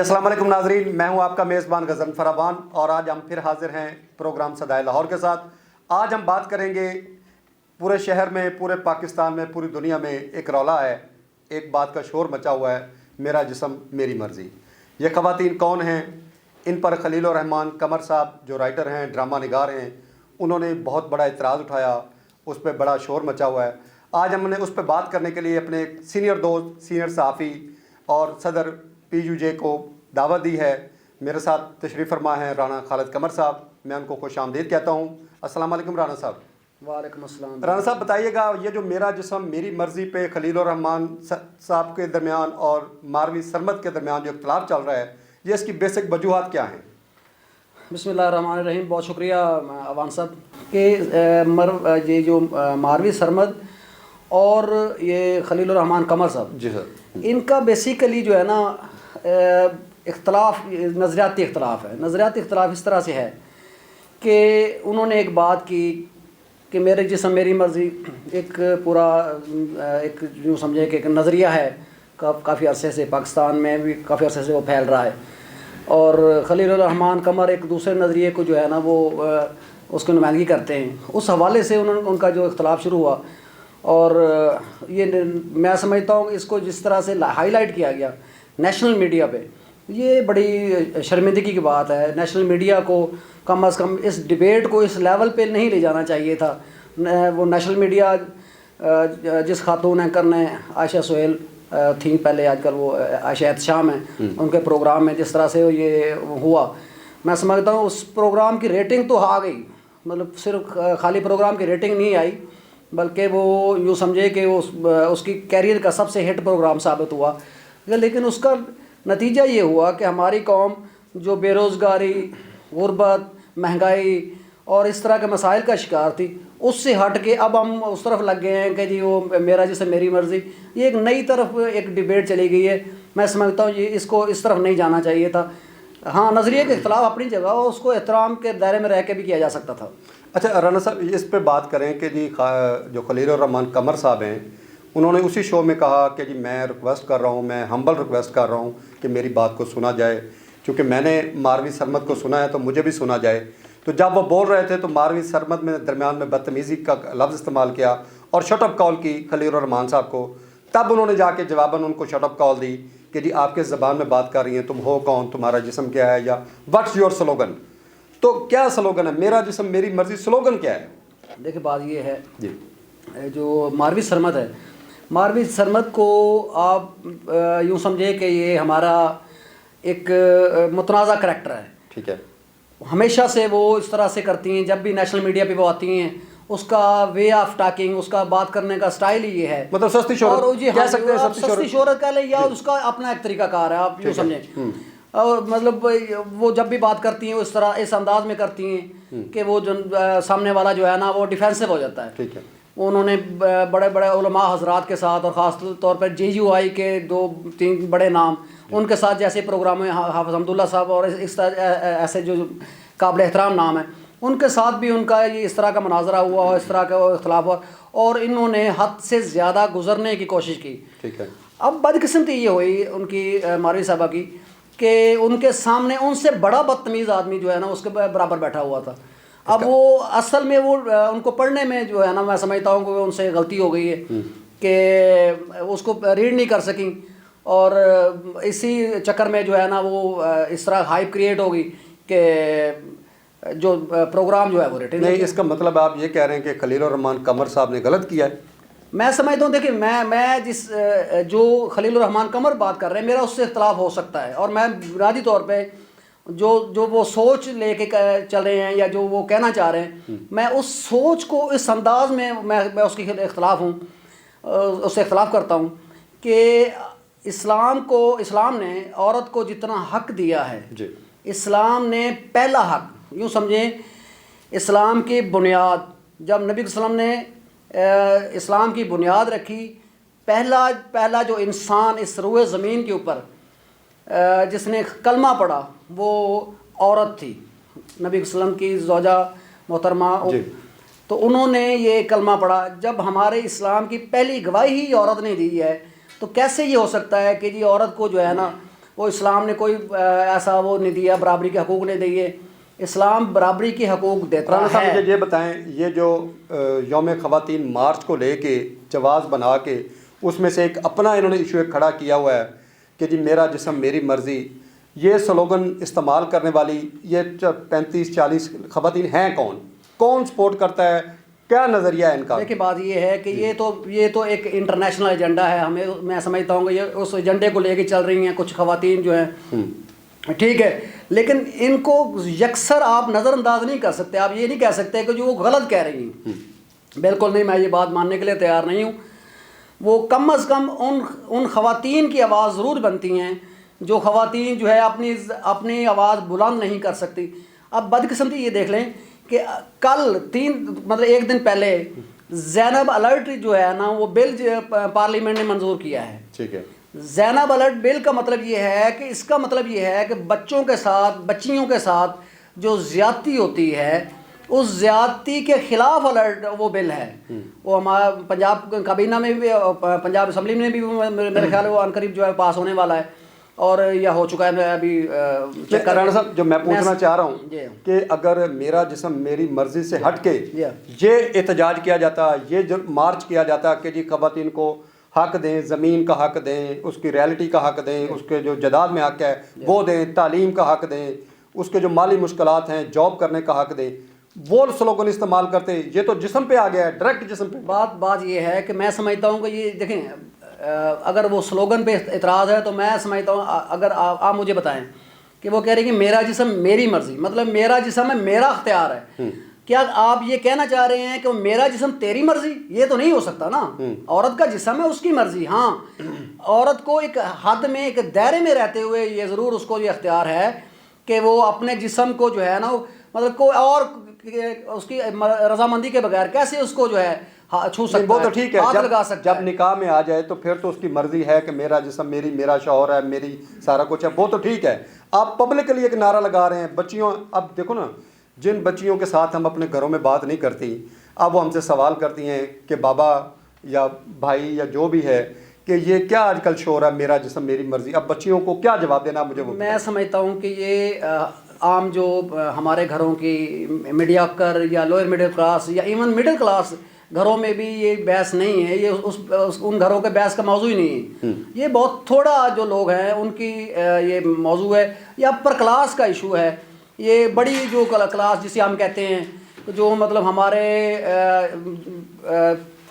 السلام علیکم ناظرین، میں ہوں آپ کا میزبان غزن فرابان اور آج ہم پھر حاضر ہیں پروگرام صدائے لاہور کے ساتھ۔ آج ہم بات کریں گے پورے شہر میں، پورے پاکستان میں، پوری دنیا میں ایک رولا ہے، ایک بات کا شور مچا ہوا ہے، میرا جسم میری مرضی۔ یہ خواتین کون ہیں؟ ان پر خلیل الرحمان قمر صاحب جو رائٹر ہیں، ڈرامہ نگار ہیں، انہوں نے بہت بڑا اعتراض اٹھایا، اس پہ بڑا شور مچا ہوا ہے۔ آج ہم نے اس پہ بات کرنے کے لیے اپنے ایک سینئر دوست، سینئر صحافی اور صدر PUJ کو دعوت دی ہے۔ میرے ساتھ تشریف فرما ہیں رانا خالد قمر صاحب، میں ان کو خوش آمدید کہتا ہوں۔ السلام علیکم رانا صاحب۔ وعلیکم السلام۔ رانا صاحب بتائیے گا، یہ جو میرا جسم میری مرضی پہ خلیل الرحمان صاحب کے درمیان اور ماروی سرمد کے درمیان جو اختلاف چل رہا ہے، یہ اس کی بیسک وجوہات کیا ہیں؟ بسم اللہ الرحمن الرحیم۔ بہت شکریہ عوان صاحب کہ یہ جو ماروی سرمد اور یہ خلیل الرحمان قمر صاحب، جی سر، ان کا بیسیکلی جو ہے نا اختلاف نظریاتی اختلاف ہے۔ نظریاتی اختلاف اس طرح سے ہے کہ انہوں نے ایک بات کی کہ میرے جسم میری مرضی ایک پورا ایک جو سمجھے کہ ایک نظریہ ہے، کافی عرصے سے پاکستان میں بھی کافی عرصے سے وہ پھیل رہا ہے، اور خلیل الرحمان قمر ایک دوسرے نظریے کو جو ہے نا وہ اس کی نمائندگی کرتے ہیں۔ اس حوالے سے ان کا جو اختلاف شروع ہوا، اور یہ میں سمجھتا ہوں اس کو جس طرح سے ہائی لائٹ کیا گیا نیشنل میڈیا پہ، یہ بڑی شرمندگی کی بات ہے۔ نیشنل میڈیا کو کم از کم اس ڈیبیٹ کو اس لیول پہ نہیں لے جانا چاہیے تھا۔ وہ نیشنل میڈیا جس خاتون اینکر نے عائشہ سہیل تھیں پہلے، آج کل وہ عائشہ احتشام ہیں، ان کے پروگرام میں جس طرح سے یہ ہوا، میں سمجھتا ہوں اس پروگرام کی ریٹنگ تو آ گئی، مطلب صرف خالی پروگرام کی ریٹنگ نہیں آئی، بلکہ وہ یوں سمجھے کہ اس کی کیریئر کا سب سے ہٹ پروگرام ثابت ہوا۔ لیکن اس کا نتیجہ یہ ہوا کہ ہماری قوم جو بے روزگاری، غربت، مہنگائی اور اس طرح کے مسائل کا شکار تھی، اس سے ہٹ کے اب ہم اس طرف لگ گئے ہیں کہ جی وہ میرا جسم میری مرضی، یہ ایک نئی طرف ایک ڈیبیٹ چلی گئی ہے۔ میں سمجھتا ہوں یہ اس کو اس طرف نہیں جانا چاہیے تھا۔ ہاں، نظریے کے اختلاف اپنی جگہ اور اس کو احترام کے دائرے میں رہ کے بھی کیا جا سکتا تھا۔ اچھا رانا صاحب، اس پہ بات کریں کہ جی جو خلیل الرحمان قمر صاحب ہیں، انہوں نے اسی شو میں کہا کہ جی میں ریکویسٹ کر رہا ہوں، میں ہمبل ریکویسٹ کر رہا ہوں کہ میری بات کو سنا جائے، کیونکہ میں نے ماروی سرمد کو سنا ہے تو مجھے بھی سنا جائے۔ تو جب وہ بول رہے تھے تو ماروی سرمد میں درمیان میں بدتمیزی کا لفظ استعمال کیا اور شٹ اپ کال کی خلیل الرحمان صاحب کو۔ تب انہوں نے جا کے جواباً ان کو شٹ اپ کال دی کہ جی آپ کس زبان میں بات کر رہی ہیں، تم ہو کون، تمہارا جسم کیا ہے، یا واٹس یور سلوگن۔ تو کیا سلوگن ہے میرا جسم میری مرضی؟ سلوگن کیا ہے؟ دیکھیں بات یہ ہے جی، جو ماروی سرمد ہے، ماروی سرمد کو آپ یوں سمجھے کہ یہ ہمارا ایک متنازع کریکٹر ہے۔ ٹھیک ہے، ہمیشہ سے وہ اس طرح سے کرتی ہیں، جب بھی نیشنل میڈیا پہ وہ آتی ہیں، اس کا وے آف ٹاکنگ، اس کا بات کرنے کا سٹائل ہی یہ ہے، مطلب سستی شہرت اور جی کہہ سکتے ہیں، سستی شہرت کہہ لیں یا اس کا اپنا ایک طریقہ کار ہے، آپ یوں سمجھیں۔ اور مطلب وہ جب بھی بات کرتی ہیں اس طرح اس انداز میں کرتی ہیں کہ وہ جو سامنے والا جو ہے نا وہ ڈیفینسو ہو جاتا ہے۔ ٹھیک ہے، انہوں نے بڑے بڑے علماء حضرات کے ساتھ اور خاص طور پر JUI کے 2-3 بڑے نام، ان کے ساتھ جیسے پروگرام میں حافظ حمداللہ صاحب اور اس طرح ایسے جو قابل احترام نام ہیں، ان کے ساتھ بھی ان کا یہ اس طرح کا مناظرہ ہوا اور اس طرح کا اختلاف ہوا، اور انہوں نے حد سے زیادہ گزرنے کی کوشش کی۔ ٹھیک ہے، اب بدقسمتی یہ ہوئی ان کی ماروی صاحبہ کی کہ ان کے سامنے ان سے بڑا بدتمیز آدمی جو ہے نا اس کے برابر بیٹھا ہوا تھا۔ اب وہ اصل میں وہ ان کو پڑھنے میں جو ہے نا میں سمجھتا ہوں کہ ان سے غلطی ہو گئی ہے کہ اس کو ریڈ نہیں کر سکیں، اور اسی چکر میں جو ہے نا وہ اس طرح ہائپ کریٹ ہوگی کہ جو پروگرام جو ہے وہ ریٹن نہیں، اس کا مطلب آپ یہ کہہ رہے ہیں کہ خلیل الرحمان قمر صاحب نے غلط کیا ہے؟ میں سمجھتا ہوں، دیکھیں میں جو خلیل الرحمان قمر بات کر رہے ہیں، میرا اس سے اختلاف ہو سکتا ہے، اور میں بنیادی طور پہ جو وہ سوچ لے کے چل رہے ہیں یا جو وہ کہنا چاہ رہے ہیں، میں اس سوچ کو اس انداز میں میں اس کی اختلاف ہوں، اس سے اختلاف کرتا ہوں کہ اسلام نے عورت کو جتنا حق دیا ہے، جی، اسلام نے پہلا حق یوں سمجھیں، اسلام کی بنیاد جب نبی صلی اللہ علیہ وسلم نے اسلام کی بنیاد رکھی، پہلا جو انسان اس روئے زمین کے اوپر جس نے کلمہ پڑھا وہ عورت تھی، نبی صلی اللہ علیہ وسلم کی زوجہ محترمہ، تو انہوں نے یہ کلمہ پڑھا۔ جب ہمارے اسلام کی پہلی گواہی ہی عورت نے دی ہے، تو کیسے یہ ہو سکتا ہے کہ جی عورت کو جو ہے نا وہ اسلام نے کوئی ایسا وہ نہیں دیا، برابری کے حقوق نہیں دیے. اسلام برابری کے حقوق دیتا رانا صاحب ہے. مجھے یہ بتائیں، یہ جو یوم خواتین مارچ کو لے کے جواز بنا کے اس میں سے ایک اپنا انہوں نے ایشو ایک کھڑا کیا ہوا ہے کہ جی میرا جسم میری مرضی، یہ سلوگن استعمال کرنے والی یہ 35-40 خواتین ہیں کون سپورٹ کرتا ہے، کیا نظریہ ہے ان کا؟ دیکھیے بات یہ ہے کہ یہ تو ایک انٹرنیشنل ایجنڈا ہے. میں سمجھتا ہوں کہ یہ اس ایجنڈے کو لے کے چل رہی ہیں کچھ خواتین جو ہیں، ٹھیک ہے، لیکن ان کو یکسر آپ نظر انداز نہیں کر سکتے. آپ یہ نہیں کہہ سکتے کہ جو وہ غلط کہہ رہی ہیں، بالکل نہیں، میں یہ بات ماننے کے لیے تیار نہیں ہوں. وہ کم از کم ان خواتین کی آواز ضرور بنتی ہیں جو خواتین جو ہے اپنی آواز بلند نہیں کر سکتی. اب بدقسمتی یہ دیکھ لیں کہ کل ایک دن پہلے زینب الرٹ جو ہے نا وہ بل پارلیمنٹ نے منظور کیا ہے. ٹھیک ہے. زینب الرٹ بل کا مطلب یہ ہے کہ اس کا مطلب یہ ہے کہ بچیوں کے ساتھ جو زیادتی ہوتی ہے اس زیادتی کے خلاف الرٹ وہ بل ہے. وہ ہمارا پنجاب کابینہ میں بھی، پنجاب اسمبلی میں بھی میرے خیال ہے وہ عنقریب جو ہے پاس ہونے والا ہے اور یا ہو چکا ہے. میں ابھی رانا صاحب جو میں پوچھنا چاہ رہا ہوں کہ اگر میرا جسم میری مرضی سے ہٹ کے یہ احتجاج کیا جاتا، یہ جو مارچ کیا جاتا کہ جی خواتین کو حق دیں، زمین کا حق دیں، اس کی ریالٹی کا حق دیں، اس کے جو جائیداد میں حق ہے وہ دیں، تعلیم کا حق دیں، اس کے جو مالی مشکلات ہیں جاب کرنے کا حق دیں، وہ سلوگن استعمال کرتے، یہ تو جسم پہ آ گیا ہے، ڈائریکٹ جسم پہ. بات یہ ہے کہ میں سمجھتا ہوں کہ یہ دیکھیں، اگر وہ سلوگن پہ اعتراض ہے تو میں سمجھتا ہوں اگر آپ مجھے بتائیں کہ وہ کہہ رہے ہیں کہ میرا جسم میری مرضی، مطلب میرا جسم ہے میرا اختیار ہے. کیا آپ یہ کہنا چاہ رہے ہیں کہ میرا جسم تیری مرضی؟ یہ تو نہیں ہو سکتا نا. عورت کا جسم ہے اس کی مرضی. ہاں، عورت کو ایک حد میں ایک دائرے میں رہتے ہوئے یہ ضرور اس کو یہ اختیار ہے کہ وہ اپنے جسم کو جو ہے نا مطلب کوئی اور اس کی رضامندی کے بغیر کیسے اس کو جو ہے چھو سکتا ہے. وہ تو ٹھیک ہے، ہاتھ لگا سکتا جب نکاح میں آ جائے تو پھر تو اس کی مرضی ہے کہ میرا جسم میرا شوہر ہے، میری سارا کچھ ہے، وہ تو ٹھیک ہے. آپ پبلکلی ایک نعرہ لگا رہے ہیں بچیوں. اب دیکھو نا، جن بچیوں کے ساتھ ہم اپنے گھروں میں بات نہیں کرتی، اب وہ ہم سے سوال کرتی ہیں کہ بابا یا بھائی یا جو بھی ہے کہ یہ کیا آج کل شور ہے میرا جسم میری مرضی. اب بچیوں کو کیا جواب دینا مجھے وہ میں سمجھتا ہوں کہ یہ عام جو ہمارے گھروں کی میڈیا کر یا لوئر مڈل کلاس یا ایون مڈل کلاس گھروں میں بھی یہ بحث نہیں ہے. یہ ان گھروں کے بحث کا موضوع ہی نہیں ہے. یہ بہت تھوڑا جو لوگ ہیں ان کی یہ موضوع ہے. یا اپر کلاس کا ایشو ہے. یہ بڑی جو کلاس جسے ہم کہتے ہیں جو مطلب ہمارے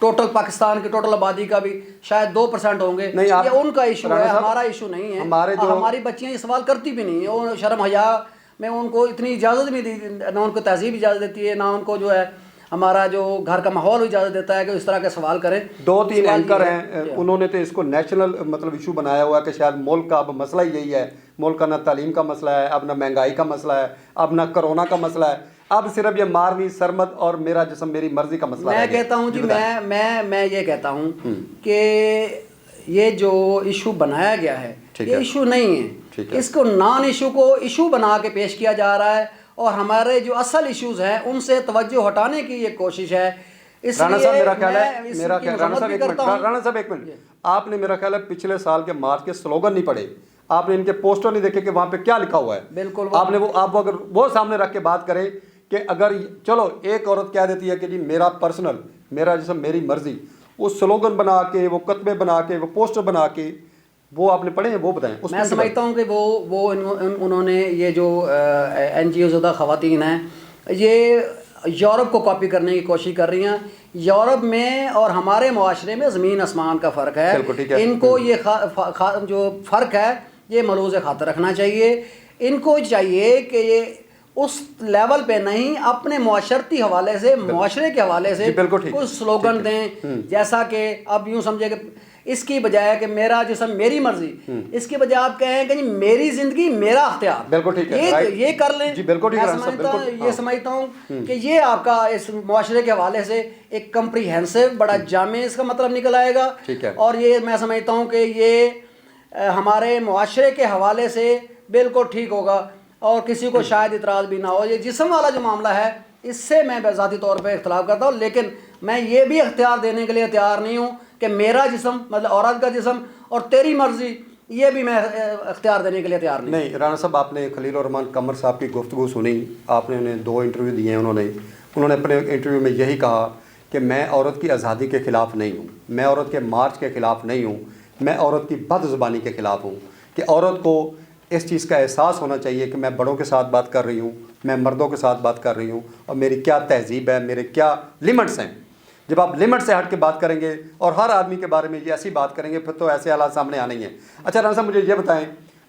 ٹوٹل پاکستان کی ٹوٹل آبادی کا بھی شاید 2% ہوں گے، یہ ان کا ایشو ہے، ہمارا ایشو نہیں ہے. ہماری بچیاں یہ سوال کرتی بھی نہیں ہیں. وہ شرم حیا میں ان کو اتنی اجازت بھی دی، نہ ان کو تہذیب اجازت دیتی ہے، نہ ان کو جو ہے ہمارا جو گھر کا ماحول اجازت دیتا ہے کہ اس طرح کے سوال کریں. 2-3 اینکر ہیں، انہوں نے تو اس کو نیشنل مطلب ایشو بنایا ہوا ہے کہ شاید ملک کا اب مسئلہ ہی یہی ہے. ملک کا نہ تعلیم کا مسئلہ ہے، اب نہ مہنگائی کا مسئلہ ہے، اب نہ کرونا کا مسئلہ ہے، اب صرف یہ ماروی سرمد اور میرا جسم میری مرضی کا مسئلہ ہے. میں کہتا ہوں جی میں یہ کہتا ہوں کہ یہ جو ایشو بنایا گیا ہے یہ ایشو نہیں ہے. اس کو نان ایشو کو ایشو بنا کے پیش کیا جا رہا ہے اور ہمارے جو اصل ایشوز ہیں ان سے توجہ ہٹانے کی یہ کوشش ہے. رانا صاحب میرا خیال ہے رانا صاحب ایک منٹ، آپ نے میرا خیال ہے پچھلے سال کے مارچ کے سلوگن نہیں پڑھے، آپ نے ان کے پوسٹر نہیں دیکھے کہ وہاں پہ کیا لکھا ہوا ہے. بالکل آپ اگر وہ سامنے رکھ کے بات کریں کہ اگر چلو ایک عورت کہہ دیتی ہے کہ جی میرا پرسنل میرا جسم میری مرضی، وہ سلوگن بنا کے، وہ کتبے بنا کے، وہ پوسٹر بنا کے، وہ آپ نے پڑھے ہیں وہ بتائیں. میں سمجھتا ہوں کہ وہ انہوں نے یہ جو این جی او زدہ خواتین ہیں یہ یورپ کو کاپی کرنے کی کوشش کر رہی ہیں. یورپ میں اور ہمارے معاشرے میں زمین آسمان کا فرق ہے. ان کو یہ جو فرق ہے یہ ملحوظ خاطر رکھنا چاہیے. ان کو چاہیے کہ یہ اس لیول پہ نہیں، اپنے معاشرتی حوالے سے، معاشرے کے حوالے سے کچھ سلوگن دیں. جیسا کہ اب یوں سمجھے کہ اس کی بجائے کہ میرا جسم میری مرضی، اس کی بجائے آپ کہیں کہ جی میری زندگی میرا اختیار. بالکل ٹھیک ہے، یہ کر لیں. یہ سمجھتا ہوں کہ یہ آپ کا اس معاشرے کے حوالے سے ایک کمپریہنسو بڑا جامع اس کا مطلب نکل آئے گا. اور یہ میں سمجھتا ہوں کہ یہ ہمارے معاشرے کے حوالے سے بالکل ٹھیک ہوگا اور کسی کو شاید اعتراض بھی نہ ہو. یہ جسم والا جو معاملہ ہے اس سے میں ذاتی طور پہ اختلاف کرتا ہوں، لیکن میں یہ بھی اختیار دینے کے لیے تیار نہیں ہوں کہ میرا جسم مطلب عورت کا جسم اور تیری مرضی یہ بھی میں اختیار دینے کے لیے تیار نہیں. نہیں رانا صاحب، آپ نے خلیل الرحمان قمر صاحب کی گفتگو سنی، آپ نے انہیں 2 انٹرویو دیے ہیں. انہوں نے اپنے انٹرویو میں یہی کہا کہ میں عورت کی آزادی کے خلاف نہیں ہوں، میں عورت کے مارچ کے خلاف نہیں ہوں، میں عورت کی بد زبانی کے خلاف ہوں، کہ عورت کو اس چیز کا احساس ہونا چاہیے کہ میں بڑوں کے ساتھ بات کر رہی ہوں، میں مردوں کے ساتھ بات کر رہی ہوں، اور میری کیا تہذیب ہے، میرے کیا لیمٹس ہیں. جب آپ لمٹ سے ہٹ کے بات کریں گے اور ہر آدمی کے بارے میں یہ ایسی بات کریں گے، پھر تو ایسے حالات سامنے آنے ہی ہیں. اچھا رانا صاحب، مجھے یہ بتائیں،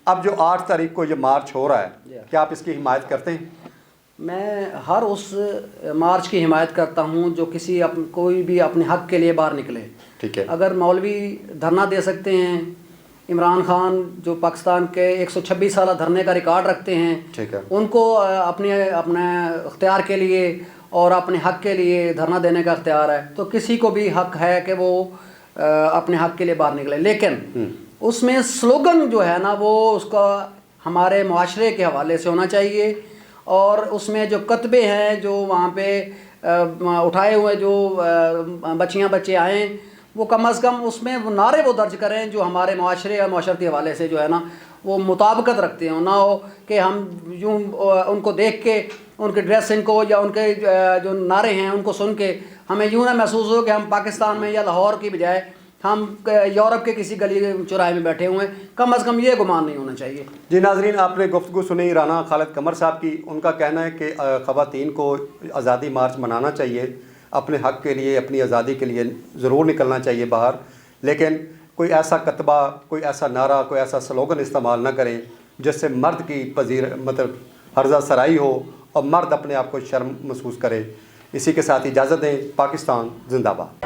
اب جو 8 تاریخ کو یہ مارچ ہو رہا ہے، کیا آپ اس کی حمایت کرتے ہیں؟ میں ہر اس مارچ کی حمایت کرتا ہوں جو کوئی بھی اپنے حق کے لیے باہر نکلے. ٹھیک ہے. اگر مولوی دھرنا دے سکتے ہیں، عمران خان جو پاکستان کے 126 سالہ دھرنے کا ریکارڈ رکھتے ہیں، ٹھیک ہے، ان کو اپنے اختیار کے لیے اور اپنے حق کے لیے دھرنا دینے کا اختیار ہے، تو کسی کو بھی حق ہے کہ وہ اپنے حق کے لیے باہر نکلے. لیکن اس میں سلوگن جو ہے نا، وہ اس کا ہمارے معاشرے کے حوالے سے ہونا چاہیے. اور اس میں جو کتبے ہیں جو وہاں پہ اٹھائے ہوئے جو بچیاں بچے آئیں، وہ کم از کم اس میں وہ نعرے وہ درج کریں جو ہمارے معاشرے یا معاشرتی حوالے سے جو ہے نا وہ مطابقت رکھتے ہیں. نہ ہو کہ ہم یوں ان کو دیکھ کے، ان کے ڈریسنگ کو یا ان کے جو نعرے ہیں ان کو سن کے ہمیں یوں نہ محسوس ہو کہ ہم پاکستان میں یا لاہور کی بجائے ہم یورپ کے کسی گلی چوراہے میں بیٹھے ہوئے ہیں. کم از کم یہ گمان نہیں ہونا چاہیے. جی ناظرین، آپ نے گفتگو سنی رانا خالد قمر صاحب کی. ان کا کہنا ہے کہ خواتین کو آزادی مارچ منانا چاہیے، اپنے حق کے لیے، اپنی آزادی کے لیے ضرور نکلنا چاہیے باہر، لیکن کوئی ایسا کتبہ، کوئی ایسا نعرہ، کوئی ایسا سلوگن استعمال نہ کریں جس سے مرد کی ہرزہ سرائی ہو اور مرد اپنے آپ کو شرم محسوس کرے. اسی کے ساتھ اجازت دیں. پاکستان زندہ باد.